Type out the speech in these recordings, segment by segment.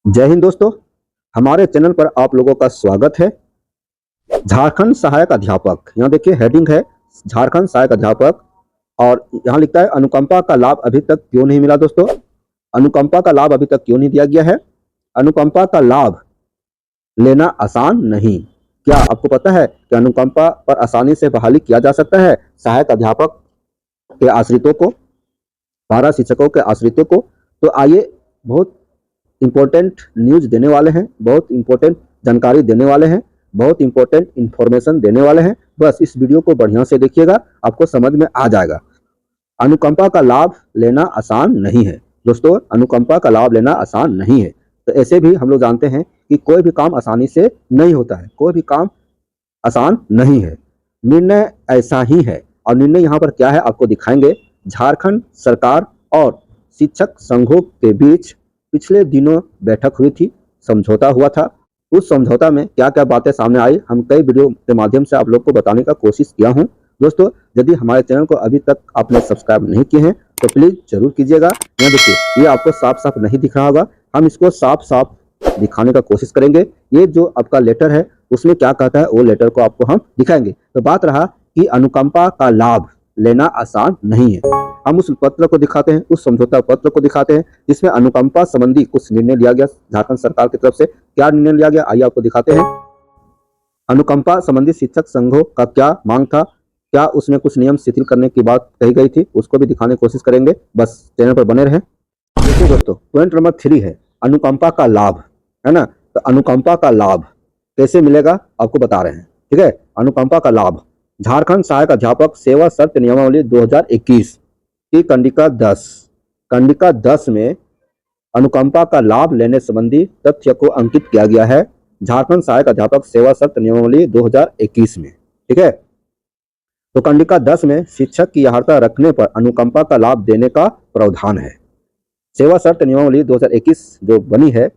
जय हिंद दोस्तों, हमारे चैनल पर आप लोगों का स्वागत है। झारखंड सहायक अध्यापक, यहाँ देखिए हेडिंग है झारखंड सहायक अध्यापक और यहाँ लिखता है अनुकंपा का लाभ अभी तक क्यों नहीं मिला। दोस्तों, अनुकंपा का लाभ अभी तक क्यों नहीं दिया गया है? अनुकंपा का लाभ लेना आसान नहीं। क्या आपको पता है कि अनुकंपा पर आसानी से बहाली किया जा सकता है सहायक अध्यापक के आश्रितों को, पारा शिक्षकों के आश्रितों को? तो आइए बहुत इंपॉर्टेंट न्यूज देने वाले हैं, बहुत इंपॉर्टेंट जानकारी देने वाले हैं, बहुत इंपॉर्टेंट इंफॉर्मेशन देने वाले हैं। बस इस वीडियो को बढ़िया से देखिएगा, आपको समझ में आ जाएगा। अनुकंपा का लाभ लेना आसान नहीं है दोस्तों, अनुकंपा का लाभ लेना आसान नहीं है। तो ऐसे भी हम लोग जानते हैं कि कोई भी काम आसानी से नहीं होता है, कोई भी काम आसान नहीं है। निर्णय ऐसा ही है और निर्णय यहाँ पर क्या है आपको दिखाएंगे। झारखंड सरकार और शिक्षक संघों के बीच पिछले दिनों बैठक हुई थी, समझौता हुआ था। उस समझौता में क्या क्या बातें सामने आई, हम कई वीडियो के माध्यम से आप लोग को बताने का कोशिश किया हूं। दोस्तों, यदि हमारे चैनल को अभी तक आपने सब्सक्राइब नहीं किए हैं तो प्लीज जरूर कीजिएगा। यहाँ देखिए, ये आपको साफ साफ नहीं दिख रहा होगा, हम इसको साफ साफ दिखाने का कोशिश करेंगे। ये जो आपका लेटर है उसमें क्या कहता है वो लेटर को आपको हम दिखाएंगे। तो बात रहा कि अनुकंपा का लाभ लेना आसान नहीं है। हम उस पत्र को दिखाते हैं, उस समझौता पत्र को दिखाते हैं जिसमें अनुकंपा संबंधी कुछ निर्णय लिया गया झारखंड सरकार की तरफ से। क्या निर्णय लिया गया आइए आपको दिखाते हैं। अनुकंपा संबंधी शिक्षक संघों का क्या मांग था, क्या उसमें कुछ नियम शिथिल करने की बात कही गई थी, उसको भी दिखाने की कोशिश करेंगे। बस चैनल पर बने रहें। देखिए दोस्तों, पॉइंट नंबर 3 है अनुकंपा का लाभ, है ना। तो अनुकंपा का लाभ कैसे मिलेगा आपको बता रहे हैं, ठीक है। अनुकंपा का लाभ, झारखंड सहायक अध्यापक सेवा शर्त नियमावली 2021 की कंडिका 10 में अनुकंपा का लाभ लेने संबंधी तथ्य को अंकित किया गया है। झारखंड सहायक अध्यापक सेवा शर्त नियमावली 2021 में, ठीक है। तो कंडिका 10 में शिक्षक की अर्हता रखने पर अनुकंपा का लाभ देने का प्रावधान है। सेवा शर्त नियमावली 2021 जो बनी है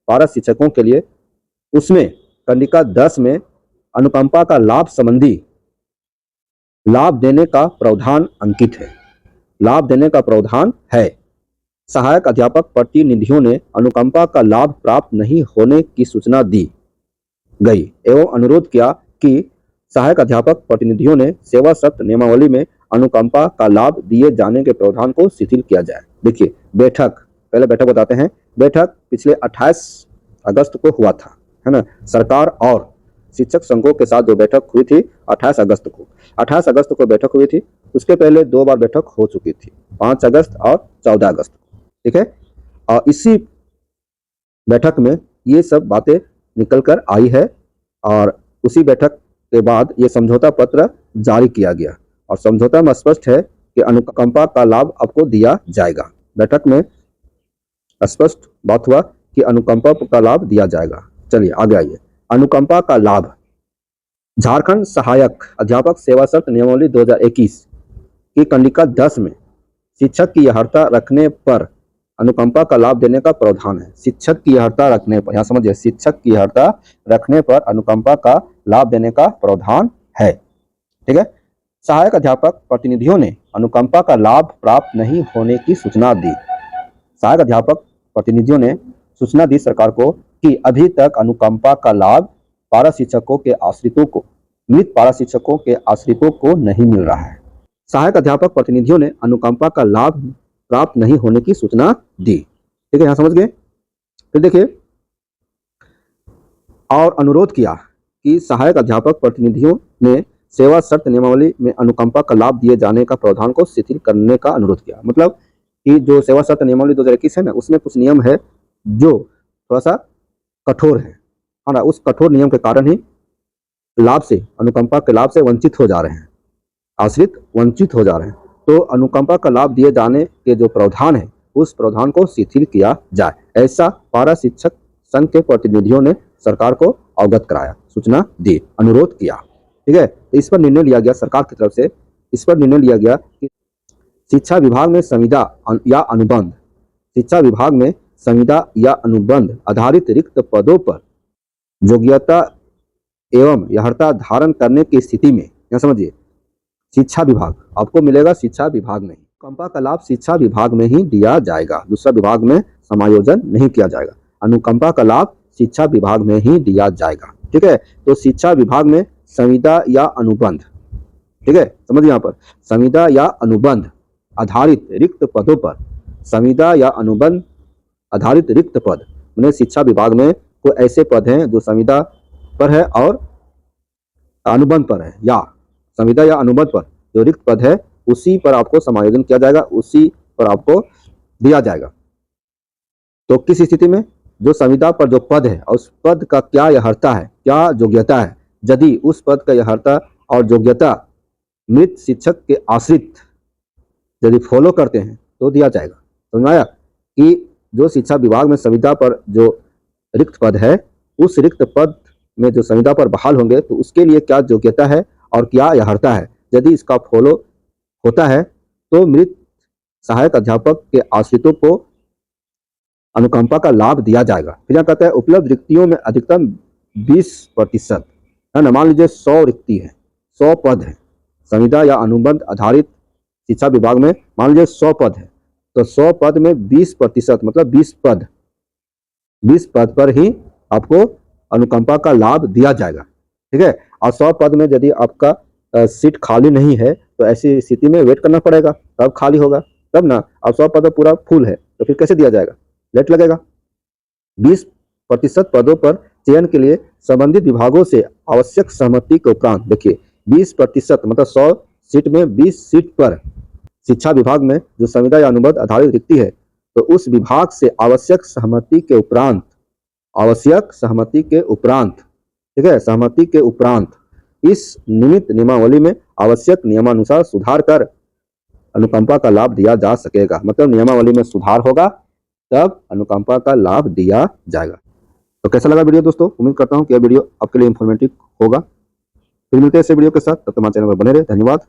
पारा शिक्षकों के लिए, उसमें कंडिका 10 में अनुकंपा का लाभ संबंधी लाभ देने का प्रावधान अंकित है, लाभ देने का प्रावधान है। सहायक अध्यापक प्रतिनिधियों ने अनुकंपा का लाभ प्राप्त नहीं होने की सूचना दी गई एवं अनुरोध किया कि सहायक अध्यापक प्रतिनिधियों ने सेवा शर्त नियमावली में अनुकंपा का लाभ दिए जाने के प्रावधान को शिथिल किया जाए। देखिए बैठक, पहले बैठक बताते हैं। बैठक पिछले 28 अगस्त को हुआ था, है ना। सरकार और शिक्षक संघों के साथ जो बैठक हुई थी 28 अगस्त को बैठक हुई थी। उसके पहले 2 बार बैठक हो चुकी थी, 5 अगस्त और 14 अगस्त, ठीक है। और इसी बैठक में ये सब बातें निकल कर आई है और उसी बैठक के बाद ये समझौता पत्र जारी किया गया और समझौता में स्पष्ट है कि अनुकंपा का लाभ आपको दिया जाएगा। बैठक में स्पष्ट बात हुआ कि अनुकंपा का लाभ दिया जाएगा। चलिए आगे आइए। अनुकंपा का लाभ, झारखंड सहायक अध्यापक सेवा शर्त नियमावली 2021 की कंडिका 10 में शिक्षक की अर्हता रखने पर अनुकंपा का लाभ देने का प्रावधान है। शिक्षक की अर्हता रखने पर, यहाँ समझिए, शिक्षक की अर्हता रखने पर अनुकंपा का लाभ देने का प्रावधान है, ठीक है। सहायक अध्यापक प्रतिनिधियों ने अनुकंपा का लाभ प्राप्त नहीं होने की सूचना दी। सहायक अध्यापक प्रतिनिधियों ने सूचना दी सरकार को कि अभी तक अनुकंपा का लाभ पारा शिक्षकों के आश्रितों को, मृत पारा शिक्षकों के आश्रितों को नहीं मिल रहा है। सहायक अध्यापक प्रतिनिधियों ने अनुकंपा का लाभ प्राप्त नहीं होने की सूचना दी, ठीक है, यहां समझ गए। फिर देखिए, और अनुरोध किया कि सहायक अध्यापक प्रतिनिधियों ने सेवा शर्त नियमावली में अनुकंपा का लाभ दिए जाने का प्रावधान को शिथिल करने का अनुरोध किया। मतलब कि जो सेवा शर्त नियमावली 2021 है ना, उसमें कुछ नियम है जो थोड़ा सा कठोर है ना। उस कठोर नियम के कारण ही लाभ से, अनुकंपा के लाभ से वंचित हो जा रहे हैं, आश्रित वंचित हो जा रहे हैं। तो अनुकंपा का लाभ दिए जाने के जो प्रावधान है उस प्रावधान को शिथिल किया जाए, ऐसा पारा शिक्षक संघ के प्रतिनिधियों ने सरकार को अवगत कराया, सूचना दी, अनुरोध किया, ठीक है। तो इस पर निर्णय लिया गया सरकार की तरफ से, इस पर निर्णय लिया गया कि शिक्षा विभाग में संविदा या अनुबंध, शिक्षा विभाग में संविदा या अनुबंध आधारित रिक्त पदों पर योग्यता एवं अर्हता धारण करने की स्थिति में, यहाँ समझिए, शिक्षा विभाग आपको मिलेगा, शिक्षा विभाग में अनुकंपा का लाभ शिक्षा विभाग में ही दिया जाएगा, दूसरा विभाग में समायोजन नहीं किया जाएगा। अनुकंपा का लाभ शिक्षा विभाग में ही दिया जाएगा। ठीक है, तो शिक्षा विभाग में संविदा या अनुबंध, ठीक है, समझिए यहाँ पर संविदा या अनुबंध आधारित रिक्त पदों पर, संविदा या अनुबंध आधारित रिक्त पद मैंने शिक्षा विभाग में कोई ऐसे पद हैं जो संविदा पर है और अनुबंध पर है, या संविदा या अनुबंध पर जो रिक्त पद है उसी पर आपको समायोजन किया जाएगा, उसी पर आपको दिया जाएगा। तो किस स्थिति में जो संविदा पर जो पद है और उस पद का क्या अर्हता है, क्या योग्यता है, यदि उस पद का अर्हता और योग्यता मृत शिक्षक के आश्रित यदि फॉलो करते हैं तो दिया जाएगा। समझ में आया कि जो शिक्षा विभाग में संविदा पर जो रिक्त पद है उस रिक्त पद में जो संविदा पर बहाल होंगे तो उसके लिए क्या योग्यता है और क्या अर्हता है, यदि इसका फॉलो होता है तो मृत सहायक अध्यापक के आश्रितों को अनुकंपा का लाभ दिया जाएगा। फिर यहाँ कहता है उपलब्ध रिक्तियों में अधिकतम 20% है ना, मान लीजिए 100 रिक्ति है, 100 पद है संविदा या अनुबंध आधारित शिक्षा विभाग में, मान लीजिए 100 पद है तो 100 पद में 20% मतलब 20 पद पर ही आपको अनुकंपा का लाभ दिया जाएगा। ठीक है, और 100 पद में यदि आपका सीट खाली नहीं है तो ऐसी स्थिति में वेट करना पड़ेगा, तब खाली होगा तब ना। अब 100 पद पूरा फुल है तो फिर कैसे दिया जाएगा, लेट लगेगा। 20% पदों पर चयन के लिए संबंधित विभागों से आवश्यक सहमति के उपरांत, देखिए 20% मतलब 100 सीट में 20 सीट पर शिक्षा विभाग में जो संविदा या अनुबंध आधारित रिक्ति है तो उस विभाग से आवश्यक सहमति के उपरांत, ठीक है, सहमति के उपरांत इस निमित्त नियमावली में आवश्यक नियमानुसार सुधार कर अनुकंपा का लाभ दिया जा सकेगा। मतलब नियमावली में सुधार होगा तब अनुकंपा का लाभ दिया जाएगा। तो कैसा लगा वीडियो दोस्तों, उम्मीद करता हूँ कि यह वीडियो आपके लिए इंफॉर्मेटिव होगा। फिर मिलते हैं इस वीडियो के साथ, तब तक हमारे चैनल पर बने रहे। धन्यवाद।